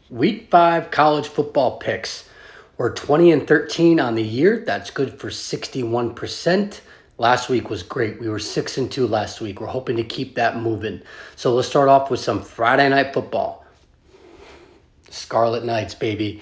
Week 5 college football picks. We're 20-13 on the year. That's good for 61%. Last week was great. We were 6-2 last week. We're hoping to keep that moving. So let's start off with some Friday night football. Scarlet Knights, baby.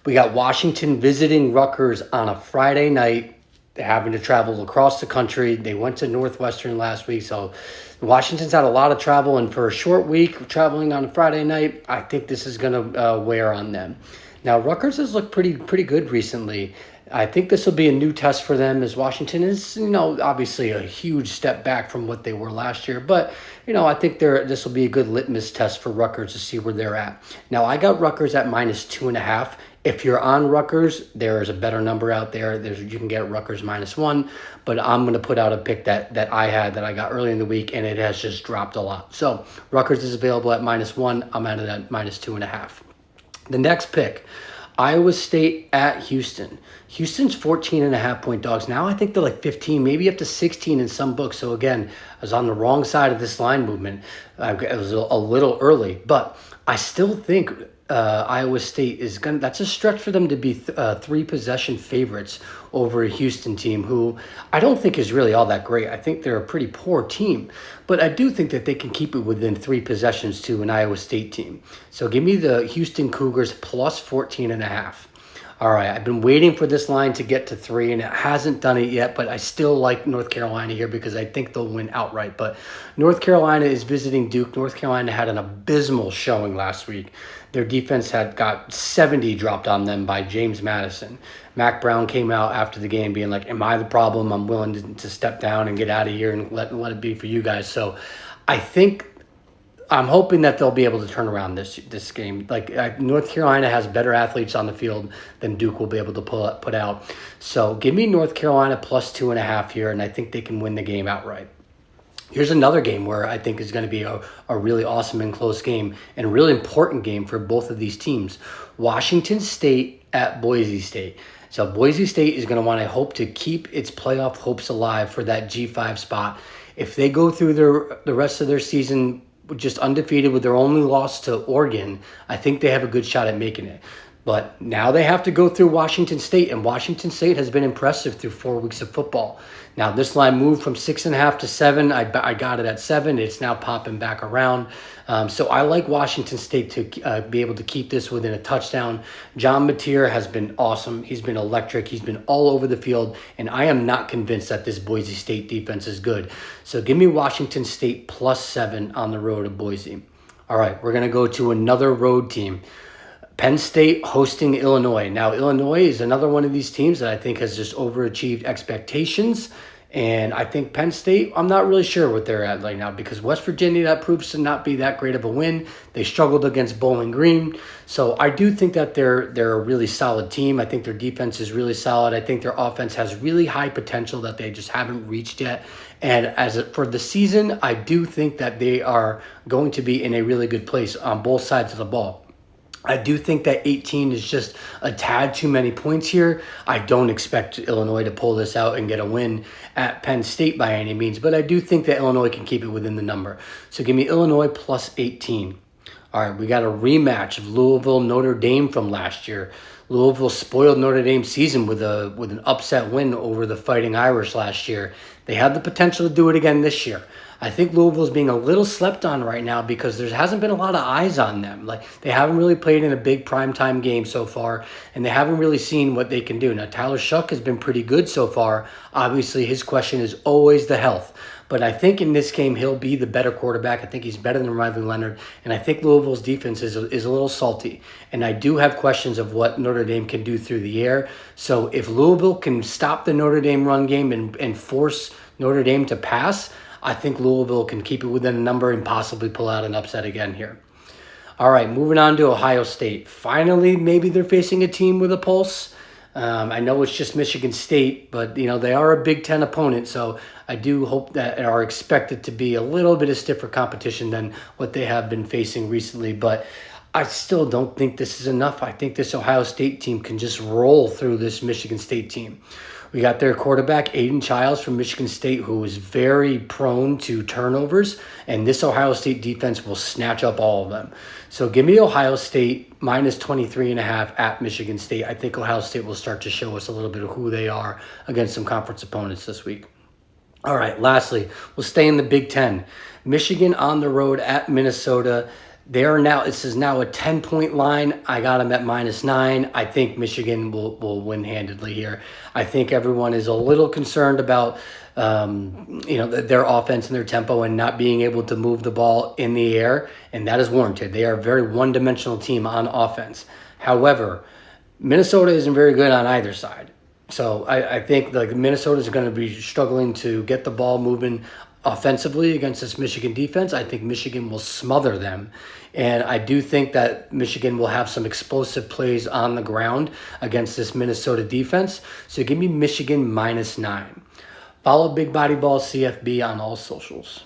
We got Washington visiting Rutgers on a Friday night. They're having to travel across the country. They went to Northwestern last week, so Washington's had a lot of travel, and for a short week traveling on a Friday night, I think this is going to wear on them. Now, Rutgers has looked pretty good recently. I think this will be a new test for them, as Washington is, obviously a huge step back from what they were last year. But, I think this will be a good litmus test for Rutgers to see where they're at. Now, I got Rutgers at -2.5. If you're on Rutgers, there is a better number out there. You can get Rutgers -1, but I'm going to put out a pick that I got early in the week, and it has just dropped a lot. So Rutgers is available at -1. I'm at it at -2.5. The next pick, Iowa State at Houston. Houston's 14.5-point dogs. Now I think they're like 15, maybe up to 16 in some books. So again, I was on the wrong side of this line movement. It was a little early, but I still think Iowa State is that's a stretch for them to be 3-possession favorites over a Houston team who I don't think is really all that great. I think they're a pretty poor team, but I do think that they can keep it within 3 possessions to an Iowa State team. So give me the Houston Cougars plus 14.5. All right, I've been waiting for this line to get to 3, and it hasn't done it yet, but I still like North Carolina here because I think they'll win outright. But North Carolina is visiting Duke. North Carolina had an abysmal showing last week. Their defense had got 70 dropped on them by James Madison. Mac Brown came out after the game being like, am I the problem? I'm willing to step down and get out of here and let it be for you guys. So I'm hoping that they'll be able to turn around this game. North Carolina has better athletes on the field than Duke will be able to put out. So give me North Carolina plus 2.5 here, and I think they can win the game outright. Here's another game where I think is going to be a really awesome and close game and a really important game for both of these teams. Washington State at Boise State. So Boise State is going to want to hope to keep its playoff hopes alive for that G5 spot. If they go through the rest of their season just undefeated with their only loss to Oregon, I think they have a good shot at making it. But now they have to go through Washington State, and Washington State has been impressive through 4 weeks of football. Now, this line moved from 6.5 to 7. I got it at 7. It's now popping back around. So I like Washington State to be able to keep this within a touchdown. John Mateer has been awesome. He's been electric. He's been all over the field, and I am not convinced that this Boise State defense is good. So give me Washington State plus 7 on the road to Boise. All right, we're going to go to another road team. Penn State hosting Illinois. Now, Illinois is another one of these teams that I think has just overachieved expectations. And I think Penn State, I'm not really sure what they're at right now because West Virginia, that proves to not be that great of a win. They struggled against Bowling Green. So I do think that they're a really solid team. I think their defense is really solid. I think their offense has really high potential that they just haven't reached yet. And for the season, I do think that they are going to be in a really good place on both sides of the ball. I do think that 18 is just a tad too many points here. I don't expect Illinois to pull this out and get a win at Penn State by any means, but I do think that Illinois can keep it within the number. So give me Illinois plus 18. All right, we got a rematch of Louisville-Notre Dame from last year. Louisville spoiled Notre Dame's season with an upset win over the Fighting Irish last year. They have the potential to do it again this year. I think Louisville's being a little slept on right now because there hasn't been a lot of eyes on them. They haven't really played in a big primetime game so far, and they haven't really seen what they can do. Now, Tyler Shuck has been pretty good so far. Obviously, his question is always the health. But I think in this game, he'll be the better quarterback. I think he's better than Riley Leonard. And I think Louisville's defense is a little salty. And I do have questions of what Notre Dame can do through the air. So if Louisville can stop the Notre Dame run game and force Notre Dame to pass, I think Louisville can keep it within a number and possibly pull out an upset again here. All right, moving on to Ohio State. Finally, maybe they're facing a team with a pulse. I know it's just Michigan State, but they are a Big Ten opponent, so I do hope that are expected to be a little bit of stiffer competition than what they have been facing recently. But I still don't think this is enough. I think this Ohio State team can just roll through this Michigan State team. We got their quarterback, Aiden Childs from Michigan State, who is very prone to turnovers, and this Ohio State defense will snatch up all of them. So give me Ohio State minus 23.5 at Michigan State. I think Ohio State will start to show us a little bit of who they are against some conference opponents this week. All right, lastly, we'll stay in the Big Ten. Michigan on the road at Minnesota. This is now a 10-point line. I got them at -9. I think Michigan will win handedly here. I think everyone is a little concerned about their offense and their tempo and not being able to move the ball in the air, and that is warranted. They are a very one-dimensional team on offense. However, Minnesota isn't very good on either side. So I think Minnesota is going to be struggling to get the ball moving offensively against this Michigan defense. I think Michigan will smother them. And I do think that Michigan will have some explosive plays on the ground against this Minnesota defense. So give me Michigan -9. Follow Big Body Ball CFB on all socials.